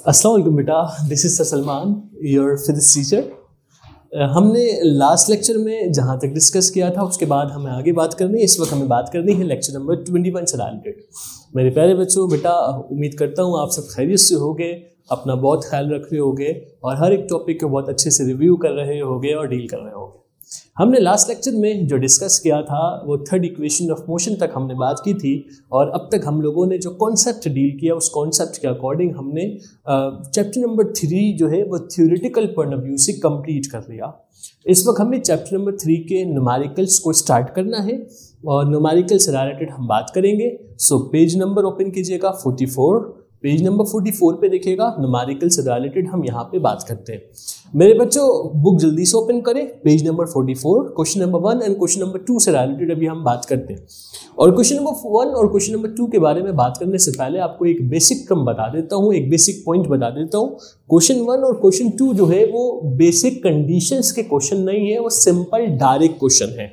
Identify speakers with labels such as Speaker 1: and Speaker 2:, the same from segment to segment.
Speaker 1: अस्सलाम वालेकुम बेटा, this is Salman, your physics teacher. हमने लास्ट लेक्चर में जहाँ तक डिस्कस किया था उसके बाद हमें आगे बात करनी है। इस वक्त हमें बात करनी है लेक्चर नंबर 21 से रिलेटेड। मेरे प्यारे बच्चों, बेटा उम्मीद करता हूँ आप सब खैरियत से होगे, अपना बहुत ख्याल रख रहे होगे और हर एक टॉपिक को बहुत अच्छे से रिव्यू कर रहे होगे और डील कर रहे होगे। हमने लास्ट लेक्चर में जो डिस्कस किया था वो थर्ड इक्वेशन ऑफ मोशन तक हमने बात की थी और अब तक हम लोगों ने जो कॉन्सेप्ट डील किया उस कॉन्सेप्ट के अकॉर्डिंग हमने चैप्टर नंबर 3 जो है वो थ्योरेटिकल पॉइंट ऑफ व्यू से कंप्लीट कर लिया। इस वक्त हमें चैप्टर नंबर 3 के न्यूमेरिकल्स को स्टार्ट करना है और न्यूमेरिकल से रिलेटेड हम बात करेंगे। सो पेज नंबर ओपन कीजिएगा 44, पेज नंबर 44 पे देखिएगा, न्यूमेरिकल से रिलेटेड हम यहाँ पे बात करते हैं। मेरे बच्चों बुक जल्दी से ओपन करें, page number 44, question number 1 and question number 2 से रिलेटेड अभी हम बात करते हैं। और क्वेश्चन नंबर 1 और क्वेश्चन नंबर 2 के बारे में बात करने से पहले आपको एक बेसिक क्रम बता देता हूँ, एक बेसिक पॉइंट बता देता हूँ। क्वेश्चन 1 और क्वेश्चन 2 जो है वो बेसिक कंडीशंस के क्वेश्चन नहीं है, वो सिंपल डायरेक्ट क्वेश्चन है।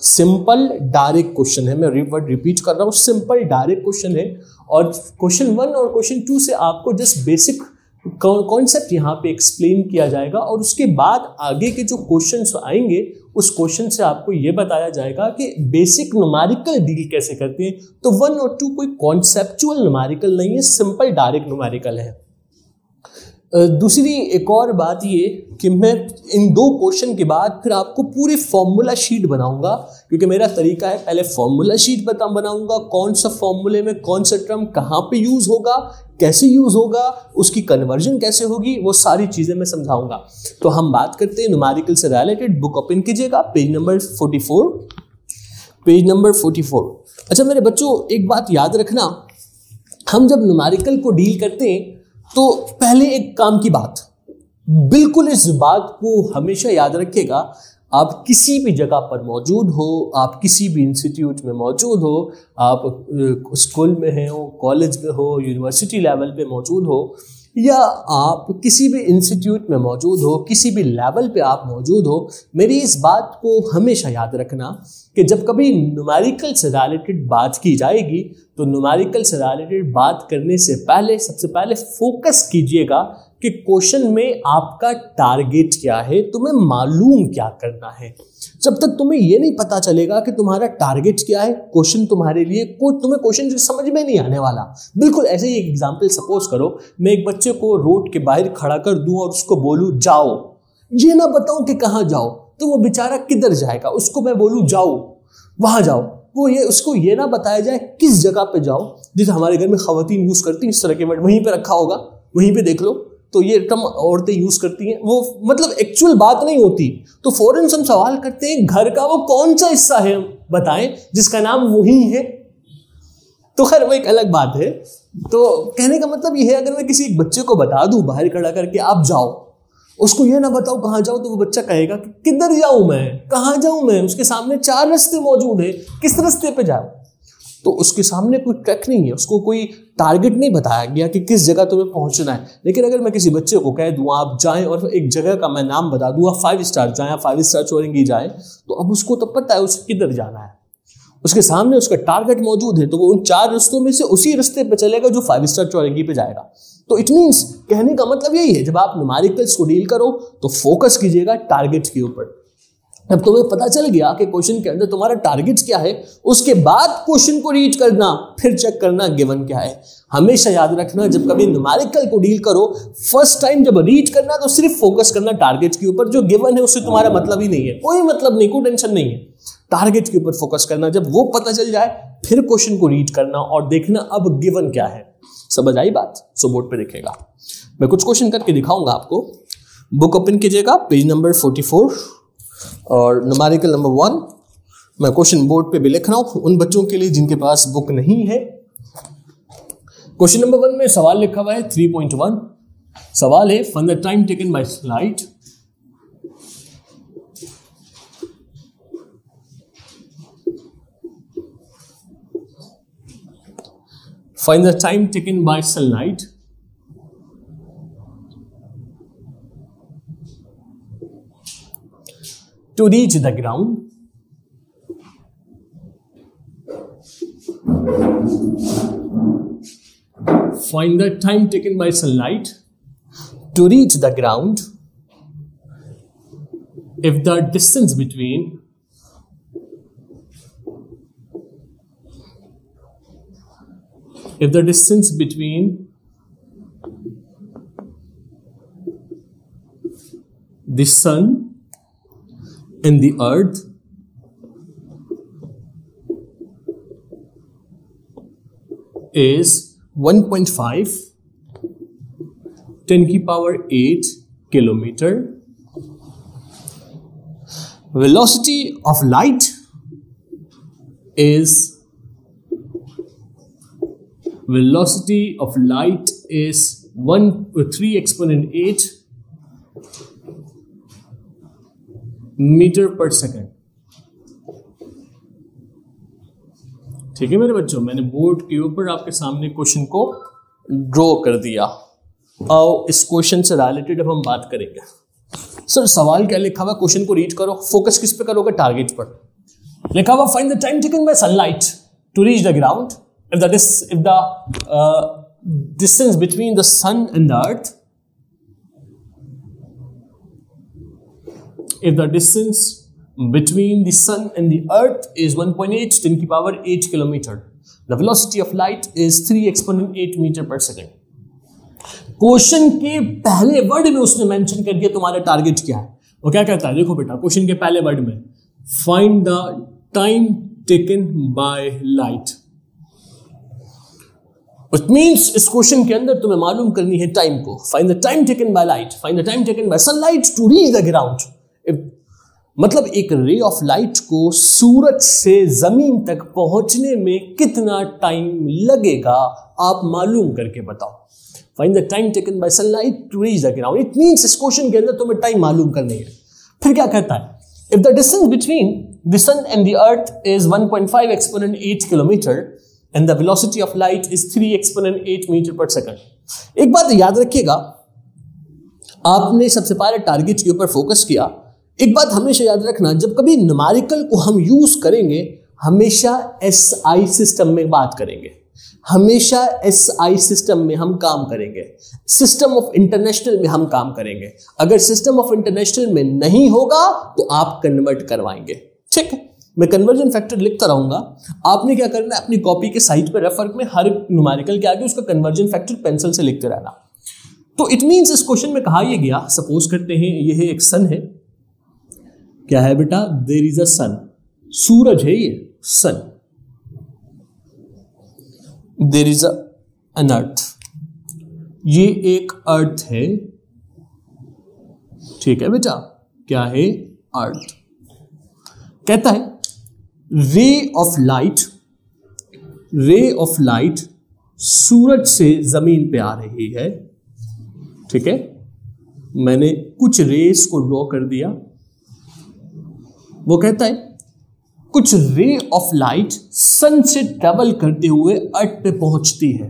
Speaker 1: सिंपल डायरेक्ट क्वेश्चन है, मैं वर्ड रिपीट कर रहा हूँ, सिंपल डायरेक्ट क्वेश्चन है। और क्वेश्चन 1 और क्वेश्चन 2 से आपको जस्ट बेसिक कॉन्सेप्ट यहाँ पे एक्सप्लेन किया जाएगा और उसके बाद आगे के जो क्वेश्चंस आएंगे उस क्वेश्चन से आपको ये बताया जाएगा कि बेसिक न्यूमेरिकल डील कैसे करते हैं। तो 1 और 2 कोई कॉन्सेप्चुअल न्यूमेरिकल नहीं है, सिंपल डायरेक्ट न्यूमेरिकल है। दूसरी एक और बात ये कि मैं इन 2 क्वेश्चन के बाद फिर आपको पूरी फॉर्मूला शीट बनाऊंगा, क्योंकि मेरा तरीका है पहले फॉर्मूला शीट बनाऊंगा, कौन सा फॉर्मूले में कौन सा टर्म कहाँ पे यूज होगा, कैसे यूज होगा, उसकी कन्वर्जन कैसे होगी, वो सारी चीजें मैं समझाऊंगा। तो हम बात करते हैं न्यूमेरिकल से रिलेटेड। बुक ओपन कीजिएगा, पेज नंबर 44, पेज नंबर 44। अच्छा मेरे बच्चों एक बात याद रखना, हम जब न्यूमेरिकल को डील करते हैं तो पहले एक काम की बात, बिल्कुल इस बात को हमेशा याद रखिएगा, आप किसी भी जगह पर मौजूद हो, आप किसी भी इंस्टीट्यूट में मौजूद हो, आप स्कूल में हो, कॉलेज में हो, यूनिवर्सिटी लेवल पे मौजूद हो, या आप किसी भी इंस्टीट्यूट में मौजूद हो, किसी भी लेवल पे आप मौजूद हो, मेरी इस बात को हमेशा याद रखना कि जब कभी न्यूमेरिकल से रिलेटेड बात की जाएगी तो न्यूमेरिकल से रिलेटेड बात करने से पहले सबसे पहले फोकस कीजिएगा कि क्वेश्चन में आपका टारगेट क्या है, तुम्हें मालूम क्या करना है। जब तक तुम्हें ये नहीं पता चलेगा कि तुम्हारा टारगेट क्या है, क्वेश्चन तुम्हारे लिए तुम्हें क्वेश्चन समझ में नहीं आने वाला। बिल्कुल ऐसे ही एक एग्जांपल सपोज करो, मैं एक बच्चे को रोड के बाहर खड़ा कर दूं और उसको बोलूं जाओ, ये ना बताऊं कि कहाँ जाओ, तो वो बेचारा किधर जाएगा। उसको मैं बोलूं जाओ, वहां जाओ, उसको ये ना बताया जाए किस जगह पे जाओ। जैसे हमारे घर में खवातीन यूज करती हैं इस तरह के वर्ड, वहीं पे रखा होगा, वहीं पे देख लो, तो ये टर्म औरतें यूज करती हैं, वो मतलब एक्चुअल बात नहीं होती। तो फौरन हम सवाल करते हैं घर का वो कौन सा हिस्सा है बताएं जिसका नाम वही है। तो खैर वो एक अलग बात है। तो कहने का मतलब ये है, अगर मैं किसी एक बच्चे को बता दूं बाहर खड़ा करके आप जाओ, उसको ये ना बताओ कहाँ जाओ, तो वो बच्चा कहेगा कि किधर जाऊं मैं, कहाँ जाऊं मैं, उसके सामने 4 रास्ते मौजूद है, किस रास्ते पे जाऊं। तो उसके सामने कोई ट्रैक नहीं है, उसको कोई टारगेट नहीं बताया गया कि किस जगह तुम्हें पहुंचना है। लेकिन अगर मैं किसी बच्चे को कह दूं आप जाएं और एक जगह का मैं नाम बता दूं, आप 5 स्टार जाएं, 5 स्टार चौरंगी जाएं, तो अब उसको तो पता है उसे किधर जाना है, उसके सामने उसका टारगेट मौजूद है, तो वो उन 4 रास्तों में से उसी रास्ते पे चलेगा जो 5 स्टार चौरंगी पे जाएगा। तो इट मीन्स कहने का मतलब यही है, जब आप न्यूमेरिकल्स को डील करो तो फोकस कीजिएगा टारगेट के ऊपर। अब तुम्हें पता चल गया कि क्वेश्चन के अंदर तुम्हारा टारगेट क्या है, उसके बाद क्वेश्चन को रीड करना, फिर चेक करना गिवन क्या है। हमेशा याद रखना, जब कभी न्यूमेरिकल को डील करो, फर्स्ट टाइम जब रीड करना तो सिर्फ फोकस करना टारगेट के ऊपर। जो गिवन है उससे तुम्हारा मतलब ही नहीं है, कोई मतलब नहीं, कोई टेंशन नहीं है। टारगेट के ऊपर फोकस करना, जब वो पता चल जाए फिर क्वेश्चन को रीड करना और देखना अब गिवन क्या है। समझ आई बात? सो बोर्ड पे दिखेगा, मैं कुछ क्वेश्चन करके दिखाऊंगा आपको। बुक ओपन कीजिएगा, पेज नंबर 44 और न्यूमेरिकल नंबर 1। मैं क्वेश्चन बोर्ड पे भी लिख रहा हूं उन बच्चों के लिए जिनके पास बुक नहीं है। क्वेश्चन नंबर 1 में सवाल लिखा हुआ है 3.1। सवाल है find the time taken by sunlight find the time taken by sunlight to reach the ground find the time taken by sunlight to reach the ground if the distance between the sun and the earth is 1.5 10 की power 8 kilometre. Velocity of light is 3 exponent 8 metre per second. ठीक है मेरे बच्चों, मैंने board के ऊपर आपके सामने क्वेश्चन को ड्रॉ कर दिया. अब इस क्वेश्चन से रिलेटेड अब हम बात करेंगे. सर सवाल क्या लिखा हुआ, क्वेश्चन को रीड करो, फोकस किस पे करोगे, टारगेट पर. लिखा हुआ find the time taken by sunlight to reach the ground if the distance between the sun and the earth is 1.8 10 की power 8 kilometre. The velocity of light is 3 exponent 8 metre per second. Question के पहले word में उसने mention कर दिया तुम्हारा target क्या है. वो क्या कहता है, देखो बेटा, क्वेश्चन के पहले वर्ड में find the time taken by light. It means इस क्वेश्चन के अंदर तुम्हें मालूम करनी है टाइम को. Find the time taken by light, find the time taken by sunlight to reach the ground. मतलब एक रे ऑफ लाइट को सूरज से जमीन तक पहुंचने में कितना टाइम लगेगा आप मालूम करके बताओ. Find the time taken by sunlight to reach the ground. It means इस क्वेश्चन के अंदर तुम्हें टाइम मालूम करनी है. फिर क्या कहता है, if the distance between the sun and the earth is 1.5 exponent 8 kilometre and the velocity of light is 3 exponent 8 metre per second. एक बात याद रखिएगा, आपने सबसे पहले टारगेट के ऊपर फोकस किया. एक बात हमेशा याद रखना, जब कभी न्यूमेरिकल को हम यूज करेंगे हमेशा एसआई सिस्टम में बात करेंगे, हमेशा एसआई सिस्टम में हम काम करेंगे, सिस्टम ऑफ इंटरनेशनल में हम काम करेंगे. अगर सिस्टम ऑफ इंटरनेशनल में नहीं होगा तो आप कन्वर्ट करवाएंगे. ठीक है, मैं कन्वर्जन फैक्टर लिखता रहूंगा. आपने क्या करना है, अपनी कॉपी के साइड पे रेफर में हर न्यूमेरिकल के आगे उसका कन्वर्जन फैक्टर पेंसिल से लिखते रहना. तो इट मींस इस क्वेश्चन में कहा यह गया, सपोज करते हैं ये है एक सन है. क्या है बेटा, देयर इज अ सन, सूरज है ये सन. देयर इज एन अर्थ, ये एक अर्थ है. ठीक है बेटा, क्या है, अर्थ. कहता है रे ऑफ लाइट सूरज से जमीन पे आ रही है. ठीक है, मैंने कुछ रेस को ड्रॉ कर दिया. वो कहता है कुछ रे ऑफ लाइट सन से ट्रेवल करते हुए अर्थ पे पहुंचती है.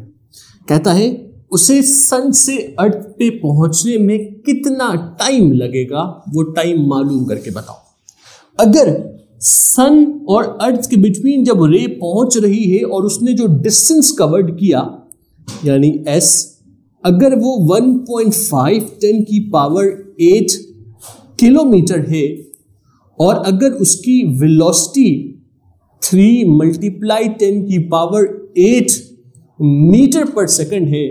Speaker 1: कहता है उसे सन से अर्थ पे पहुंचने में कितना टाइम लगेगा, वो टाइम मालूम करके बताओ. अगर सन और अर्थ के बिटवीन जब रे पहुंच रही है और उसने जो डिस्टेंस कवर्ड किया यानी एस, अगर वो 1.5 10 की पावर 8 किलोमीटर है और अगर उसकी वेलोसिटी 3 × 10 की पावर 8 मीटर पर सेकंड है,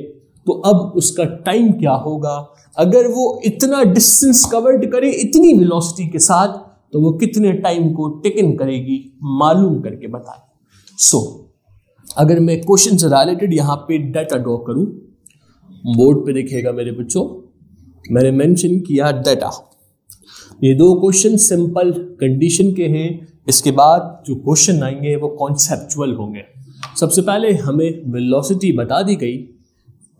Speaker 1: तो अब उसका टाइम क्या होगा. अगर वो इतना डिस्टेंस कवर्ड करे इतनी वेलोसिटी के साथ, तो वो कितने टाइम को टेकन करेगी, मालूम करके बताएं. सो अगर मैं क्वेश्चन से रिलेटेड यहां पे डाटा ड्रॉ करूं, बोर्ड पे देखिएगा मेरे बच्चों, मैंने मेंशन किया डाटा. ये दो क्वेश्चन सिंपल कंडीशन के हैं. इसके बाद जो क्वेश्चन आएंगे वो कॉन्सेप्चुअल होंगे. सबसे पहले हमें वेलोसिटी बता दी गई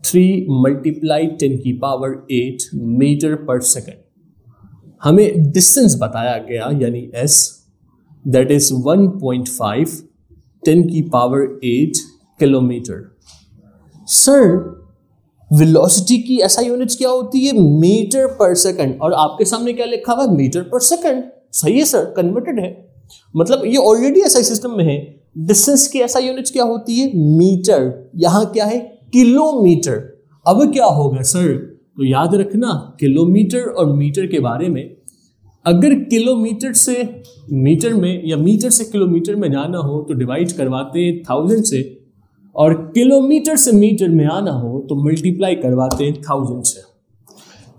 Speaker 1: 3 × 10 की पावर 8 मीटर पर सेकंड. हमें डिस्टेंस बताया गया यानी s, दैट इज 1.5 10 की पावर 8 किलोमीटर. सर वेलोसिटी की ऐसा यूनिट्स क्या होती है, मीटर पर सेकंड. और आपके सामने क्या लिखा हुआ, मीटर पर सेकंड. सही है सर, कन्वर्टेड है, मतलब ये ऑलरेडी ऐसा सिस्टम में है. डिस्टेंस की ऐसा यूनिट्स क्या होती है, मीटर. यहां क्या है, किलोमीटर. अब क्या होगा सर, तो याद रखना किलोमीटर और मीटर के बारे में, अगर किलोमीटर से मीटर में या मीटर से किलोमीटर में जाना हो तो डिवाइड करवाते हैं 1000 से, और किलोमीटर से मीटर में आना हो तो मल्टीप्लाई करवाते हैं 1000 से।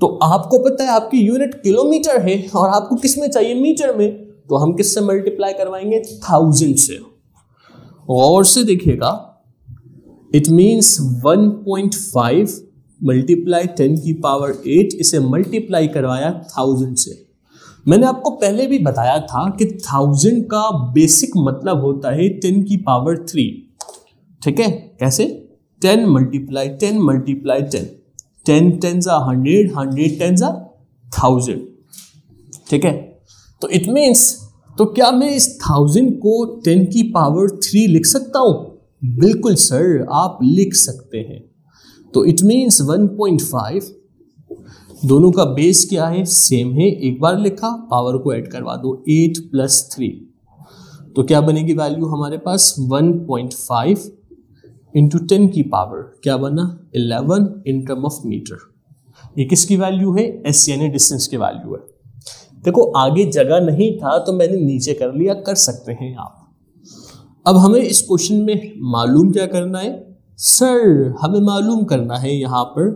Speaker 1: तो आपको पता है आपकी यूनिट किलोमीटर है और आपको किस में चाहिए, मीटर में, तो हम किससे मल्टीप्लाई करवाएंगे, 1000 से। और से देखिएगा, इट मीन्स 1.5 मल्टीप्लाई 10 की पावर 8, इसे मल्टीप्लाई करवाया 1000 से। मैंने आपको पहले भी बताया था कि 1000 का बेसिक मतलब होता है 10 की पावर 3, ठीक है। कैसे, 10 multiply 10 multiply 10, 10 10s are 100, 100 10s are 1000, ठीक है। तो इट मीन्स, तो क्या मैं इस 1000 को 10 की पावर 3 लिख सकता हूं? बिल्कुल सर, आप लिख सकते हैं। तो इट मीन्स 1.5, दोनों का बेस क्या है, सेम है, एक बार लिखा, पावर को ऐड करवा दो, 8 + 3, तो क्या बनेगी वैल्यू हमारे पास, 1.5 इंटू 10 की पावर क्या बना, 11 इन टर्म ऑफ मीटर। ये किसकी वैल्यू है, एस यानी डिस्टेंस की वैल्यू है। देखो आगे जगह नहीं था तो मैंने नीचे कर लिया, कर सकते हैं आप। अब हमें इस क्वेश्चन में मालूम क्या करना है सर, हमें मालूम करना है यहाँ पर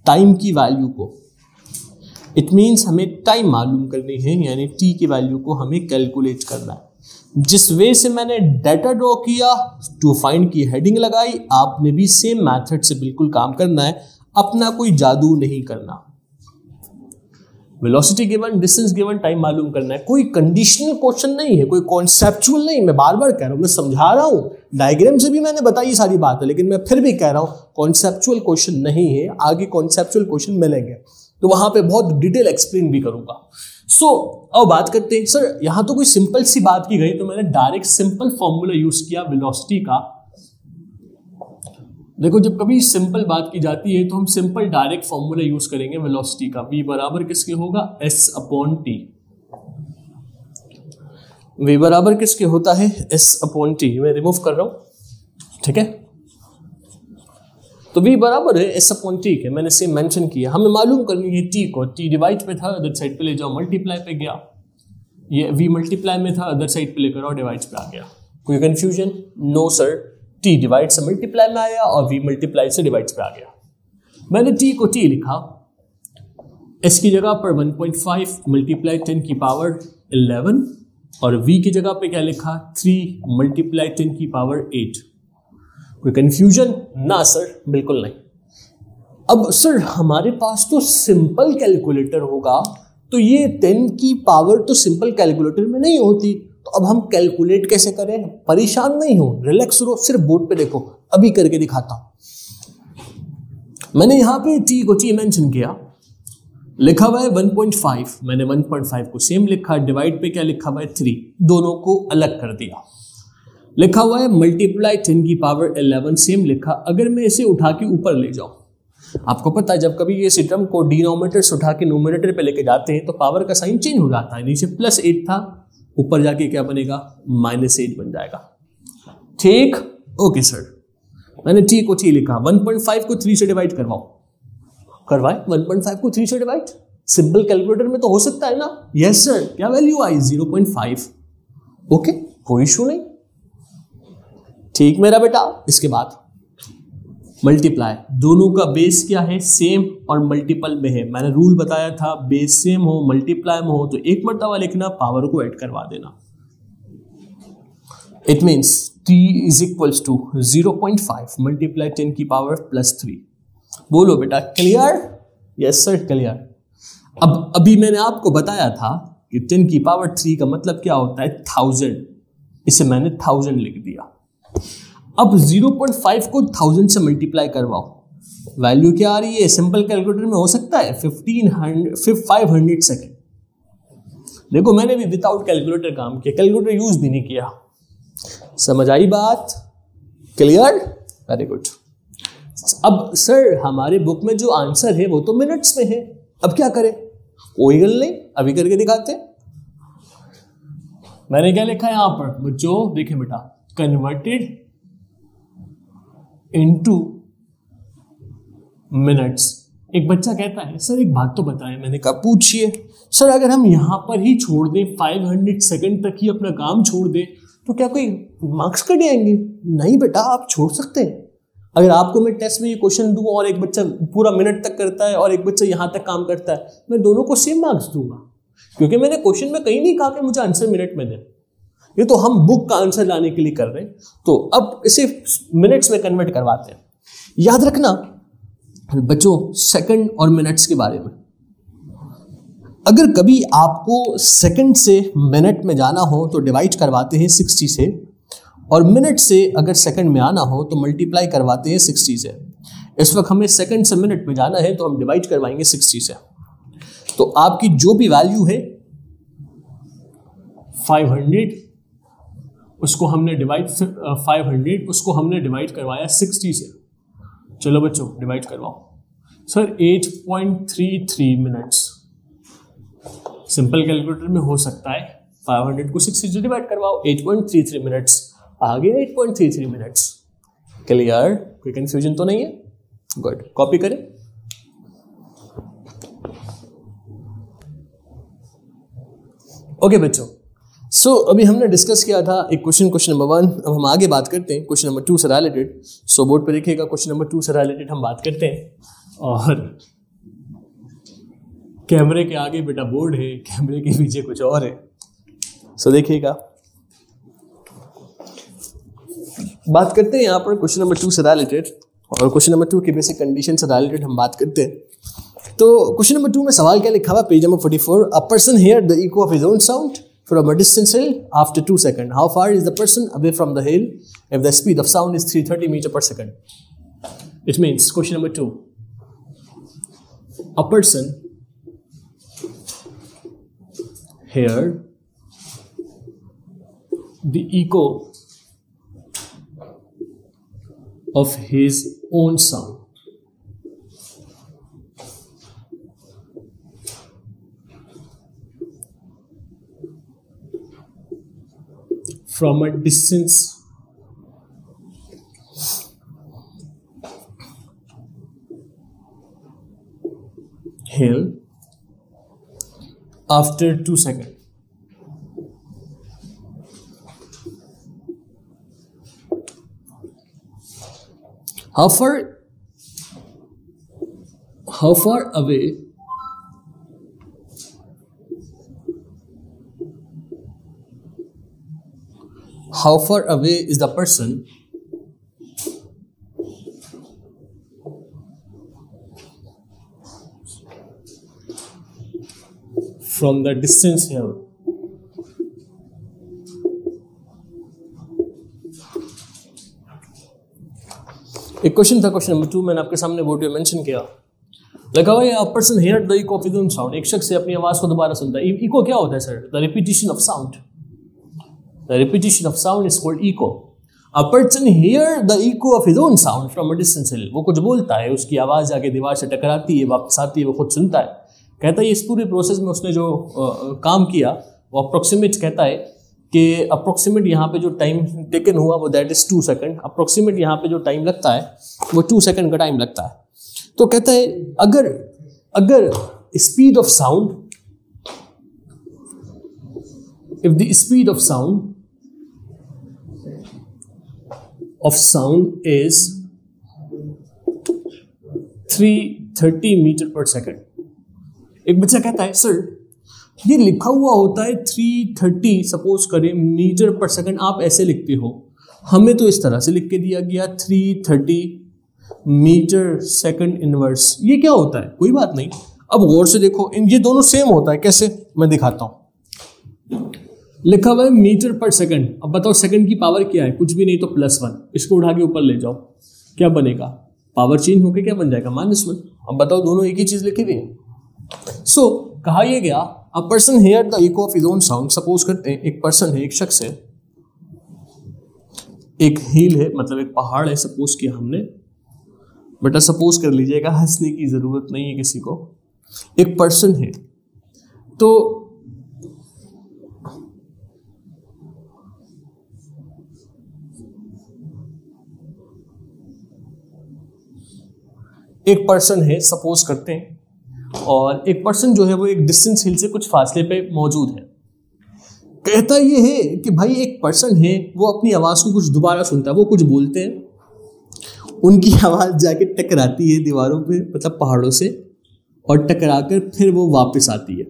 Speaker 1: टाइम की वैल्यू को। इट मीन्स हमें टाइम मालूम करनी है, यानी टी की वैल्यू को हमें कैलकुलेट करना है। जिस वे से मैंने डाटा ड्रॉ किया, टू फाइंड की हेडिंग लगाई, आपने भी सेम मेथड से बिल्कुल काम करना है, अपना कोई जादू नहीं करना। Velocity given, distance given, time मालूम करना है। कोई कंडीशनल क्वेश्चन नहीं है, कोई कॉन्सेप्चुअल नहीं। मैं बार बार कह रहा हूं, मैं समझा रहा हूं, डायग्राम से भी मैंने बताई सारी बात है, लेकिन मैं फिर भी कह रहा हूं कॉन्सेप्चुअल क्वेश्चन नहीं है। आगे कॉन्सेप्चुअल क्वेश्चन मिलेंगे तो वहां पे बहुत डिटेल एक्सप्लेन भी करूंगा। अब बात करते हैं सर, यहां तो कोई सिंपल सी बात की गई, तो मैंने डायरेक्ट सिंपल फॉर्मूला यूज किया वेलोसिटी का। देखो जब कभी सिंपल बात की जाती है तो हम सिंपल डायरेक्ट फॉर्मूला यूज करेंगे वेलोसिटी का। v बराबर किसके होगा, s/t। v बराबर किसके होता है, s/t। मैं रिमूव कर रहा हूं, ठीक है। तो v बराबर है s/t के, मैंने सेम मेंशन किया। हमें मालूम करनी है t को, t डिवाइड पे था, अदर साइड पे ले जाओ, मल्टीप्लाई पे गया। ये v मल्टीप्लाई में था, अदर साइड पे लेकर आओ, डिवाइड पे आ गया। कोई confusion? No sir, t divide से मल्टीप्लाई में आया और v मल्टीप्लाई से डिवाइड पे आ गया। मैंने t को t लिखा, s की जगह पर 1.5 मल्टीप्लाई 10 की पावर 11, और v की जगह पे क्या लिखा, 3 मल्टीप्लाई 10 की पावर 8। कोई कंफ्यूजन? ना सर, बिल्कुल नहीं। अब सर हमारे पास तो सिंपल कैलकुलेटर होगा, तो ये 10 की पावर तो सिंपल कैलकुलेटर में नहीं होती, तो अब हम कैलकुलेट कैसे करें? परेशान नहीं हो, रिलैक्स रहो, सिर्फ बोर्ड पे देखो, अभी करके दिखाता हूं। मैंने यहां पे t को t मेंशन किया, लिखा हुआ है 1.5, मैंने 1.5 को सेम लिखा, डिवाइड पे क्या लिखा हुआ है 3, दोनों को अलग कर दिया। लिखा हुआ है मल्टीप्लाई 10 की पावर 11, सेम लिखा। अगर मैं इसे उठा के ऊपर ले जाऊं, आपको पता है जब कभी ये सिस्टम को डिनोमिनेटर से उठा के नोमिनेटर पे लेके जाते हैं तो पावर का साइन चेंज हो जाता है। नीचे +8 था, ऊपर जाके क्या बनेगा, -8 बन जाएगा। ठीक, ओके सर। मैंने t को t लिखा, 1.5 को 3 से डिवाइड करवाए 1.5 को 3 से डिवाइड, सिंपल कैलकुलेटर में तो हो सकता है ना। यस सर, क्या वैल्यू आई, 0.5। ओके, कोई इशू नहीं। ठीक मेरा बेटा। इसके बाद मल्टीप्लाई, दोनों का बेस क्या है, सेम और मल्टीपल में है। मैंने रूल बताया था, बेस सेम हो मल्टीप्लाई में हो तो एक मर्तबा लिखना, पावर को ऐड करवा देना। It means t is equals to 0.5 multiply 10 की पावर +3। बोलो बेटा, क्लियर? Yes sir, clear. अब अभी मैंने आपको बताया था कि 10 की पावर 3 का मतलब क्या होता है, 1000। इसे मैंने 1000 लिख दिया। अब 0.5 को 1000 से मल्टीप्लाई करवाओ, वैल्यू क्या आ रही है, सिंपल कैलकुलेटर में हो सकता है 500 सेकेंड। देखो मैंने भी विदाउट कैलकुलेटर काम किया, कैलकुलेटर यूज भी नहीं किया। समझ आई बात? क्लियर? Very good. अब सर हमारे बुक में जो आंसर है वो तो मिनट्स में है, अब क्या करें? कोई गल नहीं, अभी करके दिखाते हैं। मैंने क्या लिखा है यहां पर बच्चों, देखें बेटा, कन्वर्टेड इनटू मिनट्स एक बच्चा कहता है सर एक बात तो बताएं। मैंने कहा पूछिए। सर अगर हम यहाँ पर ही छोड़ दें 500 सेकंड तक ही अपना काम छोड़ दें तो क्या कोई मार्क्स कट जाएंगे? नहीं बेटा, आप छोड़ सकते हैं। अगर आपको मैं टेस्ट में ये क्वेश्चन दूं और एक बच्चा पूरा मिनट तक करता है और एक बच्चा यहाँ तक काम करता है, मैं दोनों को सेम मार्क्स दूंगा, क्योंकि मैंने क्वेश्चन में कहीं नहीं कहा कि मुझे आंसर मिनट में दें। ये तो हम बुक का आंसर लाने के लिए कर रहे हैं, तो अब इसे मिनट्स में कन्वर्ट करवाते हैं। याद रखना बच्चों सेकंड और मिनट्स के बारे में, अगर कभी आपको सेकंड से मिनट में जाना हो तो डिवाइड करवाते हैं 60 से, और मिनट से अगर सेकंड में आना हो तो मल्टीप्लाई करवाते हैं 60 से। इस वक्त हमें सेकंड से मिनट में जाना है तो हम डिवाइड करवाएंगे 60 से। तो आपकी जो भी वैल्यू है 500, उसको हमने डिवाइड करवाया 60 से। चलो बच्चों डिवाइड करवाओ। Sir 8.33 minutes. सिंपल कैलकुलेटर में हो सकता है 500 को 60 से डिवाइड करवाओ, 8.33 मिनट्स आ गया। 8.33 मिनट्स। क्लियर? कोई कंफ्यूजन तो नहीं है? गुड। कॉपी करें। ओके बच्चों, सो अभी हमने डिस्कस किया था एक क्वेश्चन नंबर 1। अब हम आगे बात करते हैं क्वेश्चन नंबर 2 से रिलेटेड। सो बोर्ड पे देखिएगा, क्वेश्चन नंबर 2 से रिलेटेड हम बात करते हैं। और कैमरे के आगे बेटा बोर्ड है, कैमरे के पीछे कुछ और है। सो देखिएगा, बात करते हैं यहाँ पर क्वेश्चन नंबर 2 से रिलेटेड, और क्वेश्चन नंबर 2 की बेसिक कंडीशन से रिलेटेड हम बात करते हैं। तो क्वेश्चन नंबर 2 में सवाल क्या लिखा हुआ, page number 44। A person here the eco of his own sound from a distance hill after 2 seconds. How far is the person away from the hill if the speed of sound is 330 meters per second? It means question number 2. A person here, the echo of his own sound from a distance hill after 2 seconds. How far away is the person from the distance hill? एक question था question number 2, मैंने आपके सामने board पे mention किया, लगा हुआ है a person here the eco of his own sound. एक शख्स से अपनी आवाज को दोबारा सुनता है। इको क्या होता है sir? The repetition of sound. The repetition of sound is called echo. A person hear the echo of his own sound from a distance hill. वो कुछ बोलता है, उसकी आवाज आके दीवार से टकराती है, वापस आती है, वो खुद सुनता है। कहता है इस पूरे प्रोसेस में उसने जो काम किया वो अप्रोक्सीमेट, कहता है कि अप्रोक्सीमेट यहाँ पे जो टाइम टेकन हुआ वो दैट इज 2 सेकंड। अप्रोक्सीमेट यहाँ पे जो टाइम लगता है वो 2 सेकंड का टाइम लगता है। तो कहता है अगर speed of sound, if the speed of sound is 330 metre per second. एक बच्चा कहता है सर ये लिखा हुआ होता है 330 सपोज करें मीटर पर सेकंड, आप ऐसे लिखते हो, हमें तो इस तरह से लिख के दिया गया 330 मीटर सेकंड इनवर्स। ये क्या होता है? कोई बात नहीं, अब गौर से देखो, ये दोनों सेम होता है। कैसे? मैं दिखाता हूं। लिखा हुआ है मीटर पर सेकंड। अब बताओ सेकंड की पावर क्या है? कुछ भी नहीं तो +1। इसको उठा के ऊपर ले जाओ, क्या बनेगा? पावर चेंज होकर क्या बन जाएगा? -1। अब बताओ दोनों एक ही चीज लिखी हुई है। सो कहा यह गया a person here the eco of his own sound. Suppose करते हैं एक पर्सन है, एक शख्स है, एक हिल है, मतलब एक पहाड़ है, सपोज किया हमने। बेटा सपोज कर लीजिएगा, हंसने की जरूरत नहीं है किसी को। एक पर्सन है, तो एक पर्सन है सपोज करते हैं, और एक पर्सन जो है वो एक डिस्टेंस हिल से कुछ फासले पे मौजूद है। कहता ये है कि भाई एक पर्सन है वो अपनी आवाज़ को कुछ दोबारा सुनता है, वो कुछ बोलते हैं, उनकी आवाज़ जाके टकराती है दीवारों पे, मतलब पहाड़ों से, और टकराकर फिर वो वापस आती है,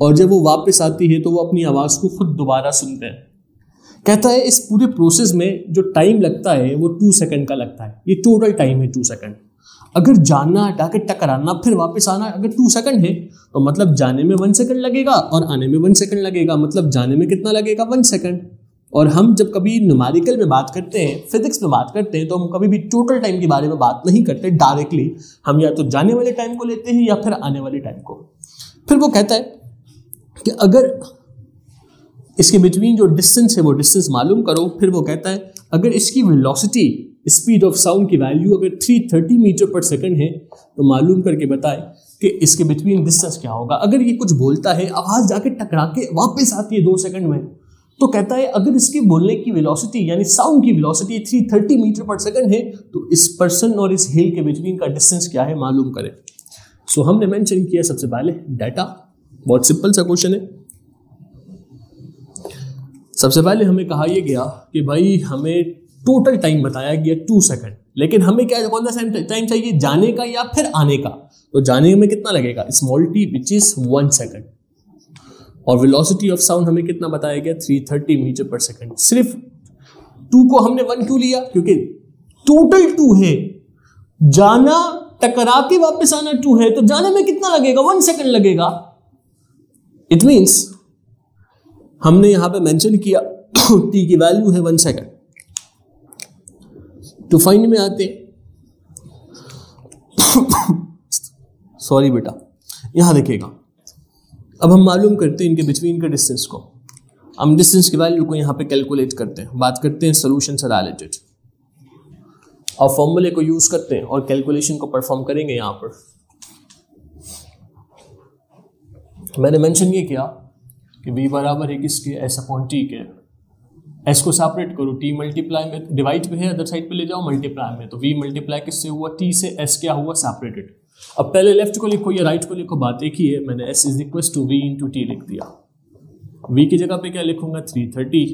Speaker 1: और जब वो वापस आती है तो वो अपनी आवाज़ को खुद दोबारा सुनते हैं। कहता है इस पूरे प्रोसेस में जो टाइम लगता है वो 2 सेकंड का लगता है, ये टोटल टाइम है 2 सेकंड। अगर जाना, हटा के टकराना, फिर वापस आना अगर 2 सेकंड है तो मतलब जाने में 1 सेकंड लगेगा और आने में 1 सेकंड लगेगा, मतलब जाने में कितना लगेगा 1 सेकंड। और हम जब कभी न्यूमेरिकल में बात करते हैं, फिजिक्स में बात करते हैं, तो हम कभी भी टोटल टाइम के बारे में बात नहीं करते डायरेक्टली, हम या तो जाने वाले टाइम को लेते हैं या फिर आने वाले टाइम को। फिर वो कहता है कि अगर इसके बिटवीन जो डिस्टेंस है वो डिस्टेंस मालूम करो। फिर वो कहता है अगर इसकी वेलोसिटी, स्पीड ऑफ साउंड की वैल्यू अगर 330 मीटर पर सेकंड है तो मालूम करके बताए कि इसके बिटवीन डिस्टेंस क्या होगा। अगर ये कुछ बोलता है, आवाज़ जाके टकरा के वापस आती है 2 सेकंड में, तो कहता है अगर इसके बोलने की वेलोसिटी यानी साउंड की वेलोसिटी 330 मीटर पर सेकंड है तो इस पर्सन और इस हिल के बिटवीन का डिस्टेंस क्या है मालूम करें। सो हमने मेंशन किया सबसे पहले डाटा, बहुत सिंपल सा क्वेश्चन है। सबसे पहले हमें कहा यह गया कि भाई हमें टोटल टाइम बताया गया 2 सेकंड, लेकिन हमें क्या कौन सा टाइम चाहिए, जाने का या फिर आने का। तो जाने में कितना लगेगा, small T which is 1 second, और वेलोसिटी ऑफ साउंड हमें कितना बताया गया 330 मीटर पर सेकंड। सिर्फ 2 को हमने 1 क्यों लिया, क्योंकि टोटल 2 है, जाना टकरा के वापस आना 2 है, तो जाने में कितना लगेगा 1 सेकंड लगेगा। इट मीन्स हमने यहां पे मेंशन किया टी की वैल्यू है 1 सेकंड। टू फाइंड में आते सॉरी बेटा, यहां देखिएगा, अब हम मालूम करते हैं इनके बिटवीन के डिस्टेंस को। हम डिस्टेंस की वैल्यू को यहां पे कैलकुलेट करते हैं, बात करते हैं सोल्यूशन से रिलेटेड, और फॉर्मूले को यूज करते हैं और कैलकुलेशन को परफॉर्म करेंगे। यहां पर मैंने मेंशन ये किया कि v बराबर है किसके, s अपॉन टी के। s को सेपरेट करो, t मल्टीप्लाई में डिवाइड पे है, अदर साइड पे ले जाओ मल्टीप्लाई में, तो v मल्टीप्लाई किससे हुआ, t से, s क्या हुआ सेपरेटेड। अब पहले लेफ्ट को लिखो या राइट को लिखो, बात एक ही है। मैंने s is equal to v into t लिख दिया। v की जगह पे क्या लिखूंगा 330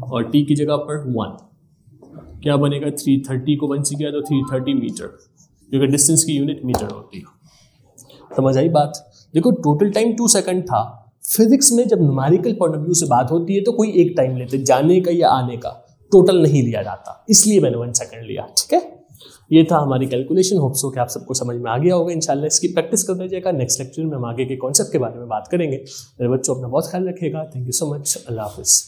Speaker 1: और t की जगह पर 1, क्या बनेगा 330 को 1 से किया तो 330 मीटर, क्योंकि डिस्टेंस की यूनिट मीटर होती है। समझ आई बात। देखो टोटल टाइम 2 सेकंड था। फिजिक्स में जब न्यूमेरिकल पॉइंट ऑफ व्यू से बात होती है तो कोई एक टाइम लेते, जाने का या आने का, टोटल नहीं लिया जाता, इसलिए मैंने 1 सेकंड लिया। ठीक है, ये था हमारी कैलकुलेशन। होप सो कि आप सबको समझ में आ गया होगा। इंशाल्लाह इसकी प्रैक्टिस कर दीजिएगा। नेक्स्ट लेक्चर में हम आगे के कॉन्सेप्ट के बारे में बात करेंगे। मेरे बच्चों अपना बहुत ख्याल रखिएगा। Thank you so much. अल्लाह हाफिज़।